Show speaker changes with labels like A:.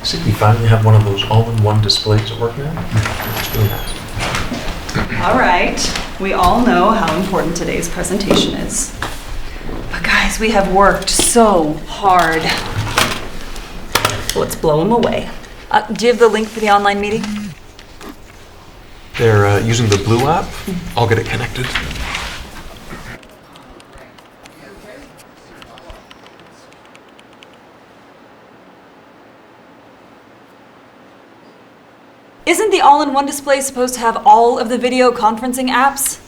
A: See, we finally have one of those all-in-one displays at work now. It's really nice.
B: All right, we all know how important today's presentation is. But guys, we have worked so hard. Let's blow them away. Do you have the link for the online meeting?
A: They're using the Blue app. I'll get it connected.
B: Isn't the all-in-one display supposed to have all of the video conferencing apps?